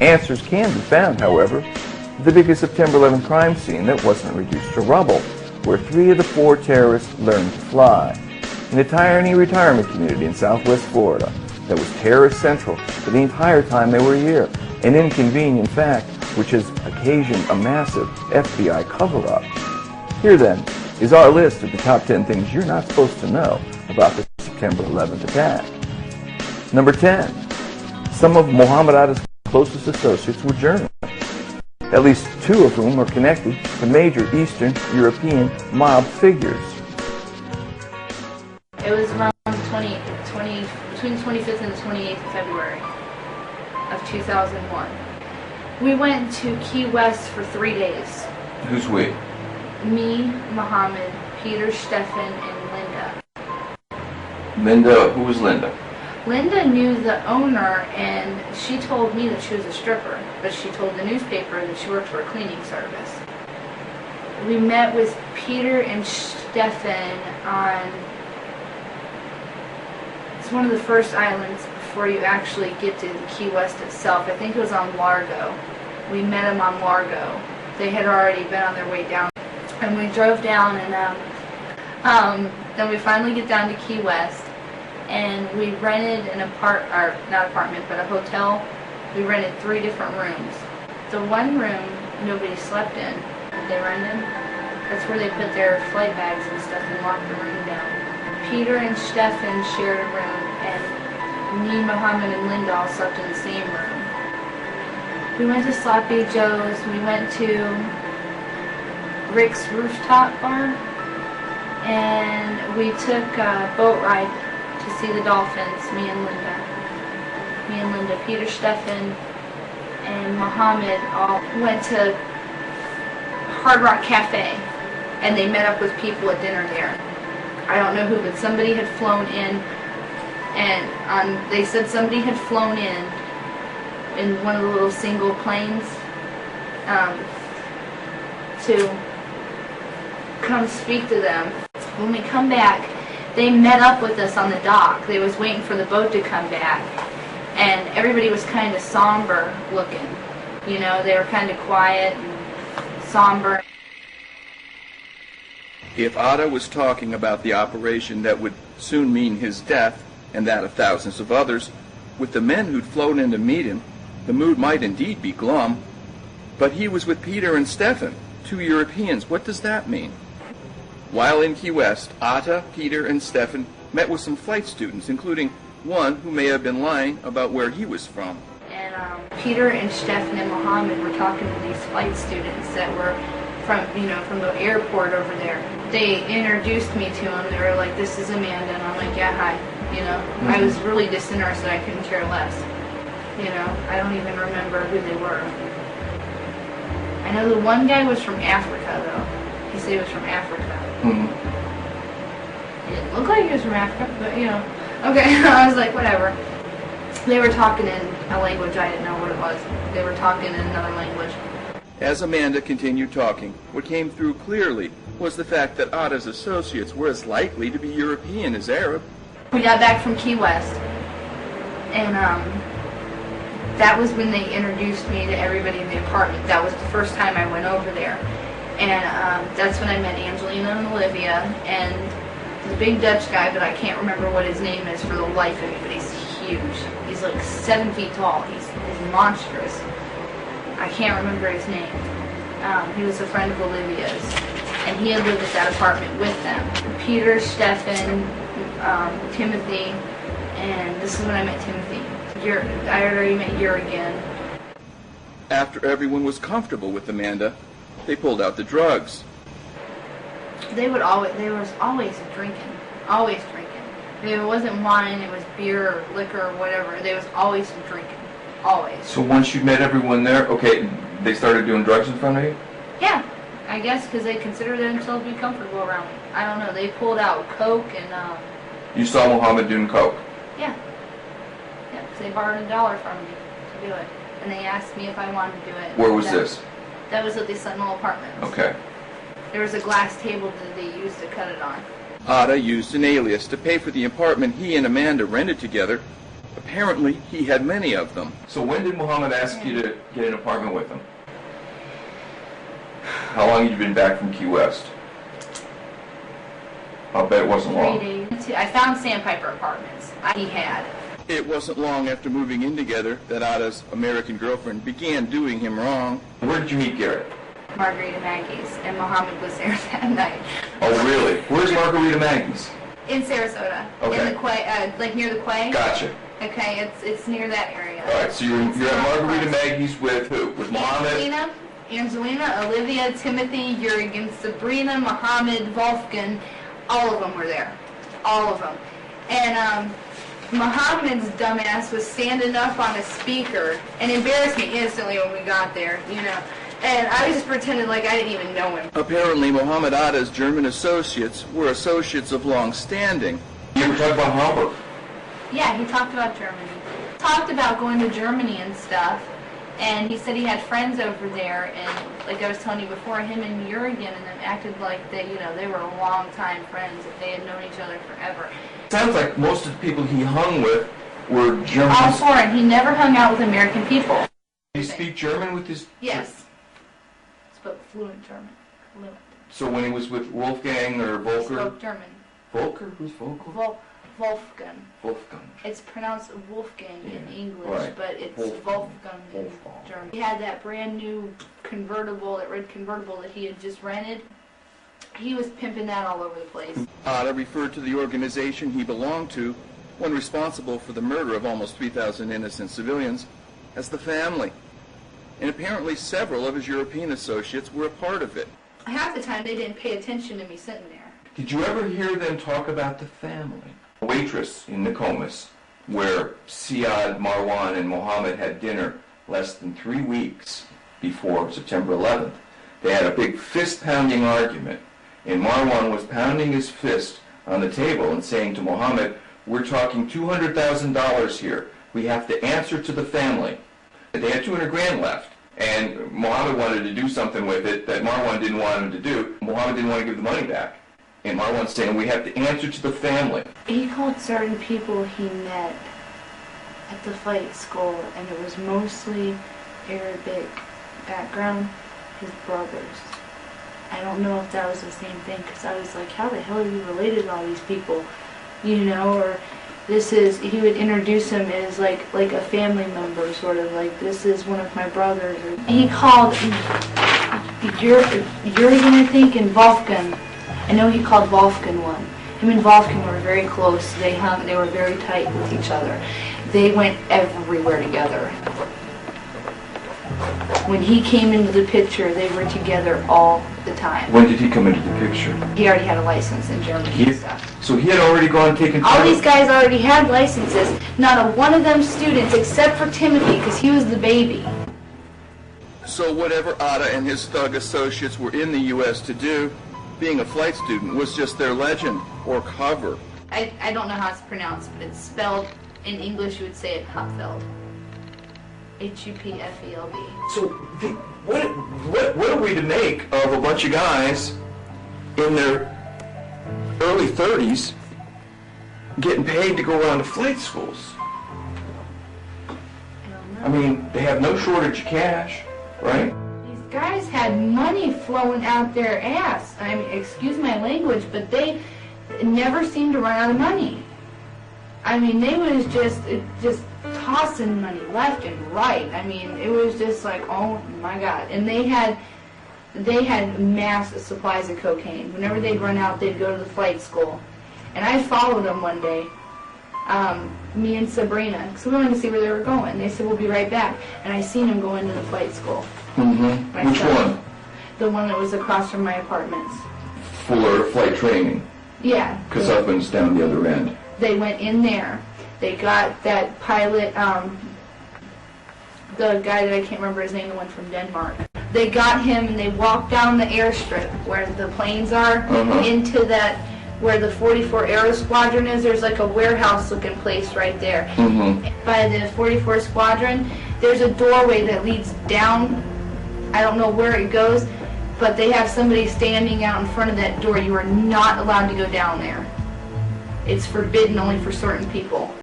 Answers can be found, however, at the biggest September 11 crime scene that wasn't reduced to rubble, where 3 of the 4 terrorists learned to fly, in a tiny retirement community in southwest Florida that was terrorist central for the entire time they were here, an inconvenient fact which has occasioned a massive FBI cover-up. Here then is our list of the top 10 things you're not supposed to know about the September 11th attack. Number 10. Some of Muhammad Atta's closest associates were journalists, at least 2 of whom were connected to major Eastern European mob figures. It was around between the 25th and the 28th of February of 2001. We went to Key West for 3 days. Who's we? Me, Muhammad, Peter, Stefan, and Linda. Linda, who was Linda? Linda knew the owner, and she told me that she was a stripper, but she told the newspaper that she worked for a cleaning service. We met with Peter and Stefan on, it's one of the first islands before you actually get to Key West itself. I think it was on Largo. We met them on Largo. They had already been on their way down. And we drove down, and then we finally get down to Key West, and we rented an a hotel. We rented 3 different rooms. The one room nobody slept in that they rented, that's where they put their flight bags and stuff and locked the room down. Peter and Stefan shared a room, and me, Muhammad, and Linda all slept in the same room. We went to Sloppy Joe's. We went to Rick's Rooftop Bar, and we took a boat ride to see the dolphins, me and Linda. Peter, Stefan, and Muhammad all went to Hard Rock Cafe, and they met up with people at dinner there. I don't know who, but somebody had flown in, and they said somebody had flown in one of the little single planes to come speak to them. When we come back, they met up with us on the dock. They was waiting for the boat to come back, and everybody was kind of somber looking. You know, they were kind of quiet and somber. If Atta was talking about the operation that would soon mean his death and that of thousands of others, with the men who'd flown in to meet him, the mood might indeed be glum. But he was with Peter and Stefan, 2 Europeans. What does that mean? While in Key West, Atta, Peter, and Stefan met with some flight students, including one who may have been lying about where he was from. And Peter and Stefan and Muhammad were talking to these flight students that were from the airport over there. They introduced me to them. They were like, "This is Amanda," and I'm like, "Yeah, hi." You know, I was really disinterested. I couldn't care less. You know, I don't even remember who they were. I know the one guy was from Africa, though. He said he was from Africa. He didn't look like he was from Africa, but you know. Okay, I was like, whatever. They were talking in a language I didn't know what it was. They were talking in another language. As Amanda continued talking, what came through clearly was the fact that Atta's associates were as likely to be European as Arab. We got back from Key West, and that was when they introduced me to everybody in the apartment. That was the first time I went over there. And that's when I met Angelina and Olivia, and the big Dutch guy, but I can't remember what his name is for the life of me, but he's huge. He's like 7 feet tall. He's monstrous. I can't remember his name. He was a friend of Olivia's, and he had lived at that apartment with them. Peter, Stefan, Timothy, and this is when I met Timothy. I had already met Jurgen. After everyone was comfortable with Amanda, they pulled out the drugs. There was always drinking. Always drinking. If it wasn't wine, it was beer or liquor or whatever. There was always some drinking. Always. So once you met everyone there, okay, they started doing drugs in front of you? Yeah, I guess because they considered themselves to be comfortable around me. I don't know. They pulled out Coke and... You saw Muhammad doing Coke? Yeah. Yeah, because they borrowed $1 from me to do it. And they asked me if I wanted to do it. Where was this? That was at the Sentinel Apartments. Okay. There was a glass table that they used to cut it on. Atta used an alias to pay for the apartment he and Amanda rented together. Apparently, he had many of them. So when did Muhammad ask you to get an apartment with him? How long had you been back from Key West? I'll bet it wasn't 3 long. days. I found Sandpiper Apartments. He had. It wasn't long after moving in together that Ada's American girlfriend began doing him wrong. Where did you meet Garrett? Margarita Maggie's, and Muhammad was there that night. Oh, really? Where's Margarita Maggie's? In Sarasota. Okay. In the quay, like near the quay. Gotcha. Okay, it's near that area. All right, so you're at Margarita Maggie's with who? With Muhammad? Angelina, Olivia, Timothy, Jurgen, Sabrina, Muhammad, Wolfgang. All of them were there. All of them. And Muhammad's dumbass was standing up on a speaker and embarrassed me instantly when we got there, you know. And I just pretended like I didn't even know him. Apparently, Muhammad Ada's German associates were associates of long standing. You ever talk about Hamburg? Yeah, he talked about Germany. Talked about going to Germany and stuff. And he said he had friends over there, and like I was telling you before, him and Jurgen and them acted like they, you know, they were long-time friends. That they had known each other forever. Sounds like most of the people he hung with were Germans. All foreign. He never hung out with American people. Did he speak German with his... Yes. Spoke fluent German. Fluent. So when he was with Wolfgang or Volker? Spoke German. Volker? Who's Volker? Wolfgang. Wolfgang. It's pronounced Wolfgang in Yeah, English, right. but it's Wolfgang. Wolfgang in German. He had that brand new convertible, that red convertible that he had just rented. He was pimping that all over the place. Ada referred to the organization he belonged to, one responsible for the murder of almost 3,000 innocent civilians, as the family. And apparently several of his European associates were a part of it. Half the time they didn't pay attention to me sitting there. Did you ever hear them talk about the family? A waitress in Nokomis, where Siad, Marwan, and Mohammed had dinner less than 3 weeks before September 11th. They had a big fist-pounding argument, and Marwan was pounding his fist on the table and saying to Mohammed, "We're talking $200,000 here. We have to answer to the family." They had 200 grand left, and Mohammed wanted to do something with it that Marwan didn't want him to do. Mohammed didn't want to give the money back. And Marwan's saying, we have to answer to the family. He called certain people he met at the fight school, and it was mostly Arabic background, his brothers. I don't know if that was the same thing, because I was like, how the hell are you related to all these people? You know, or this is, he would introduce him as like a family member, sort of like, this is one of my brothers. Or, he called Jurgen, I think, and Wolfgang. I know he called Wolfgang one. Him and Wolfgang were very close. They were very tight with each other. They went everywhere together. When he came into the picture, they were together all the time. When did he come into the picture? He already had a license in Germany and stuff. So he had already gone and taken All these guys already had licenses. Not a one of them students, except for Timothy, because he was the baby. So whatever Ada and his thug associates were in the U.S. to do, being a flight student was just their legend or cover. I don't know how it's pronounced, but it's spelled, in English you would say it Hupfeld. H-U-P-F-E-L-D. So what are we to make of a bunch of guys in their early 30s getting paid to go around to flight schools? I don't know. I mean, they have no shortage of cash, right? These guys had money flowing out their ass. I mean, excuse my language, but they never seemed to run out of money. I mean, they was just tossing money left and right. I mean, it was just like, oh my God. And they had mass supplies of cocaine. Whenever they'd run out, they'd go to the flight school. And I followed them one day, me and Sabrina, because we wanted to see where they were going. They said, we'll be right back. And I seen them go into the flight school. Mm-hmm. Which one? The one that was across from my apartments. Fuller Flight Training. Yeah. Because husband's down the other end. They went in there. They got that pilot, the guy that I can't remember his name, the one from Denmark. They got him and they walked down the airstrip where the planes are, into that, where the 44 Aero Squadron is. There's like a warehouse looking place right there. By the 44 Squadron, there's a doorway that leads down. I don't know where it goes, but they have somebody standing out in front of that door. You are not allowed to go down there. It's forbidden only for certain people.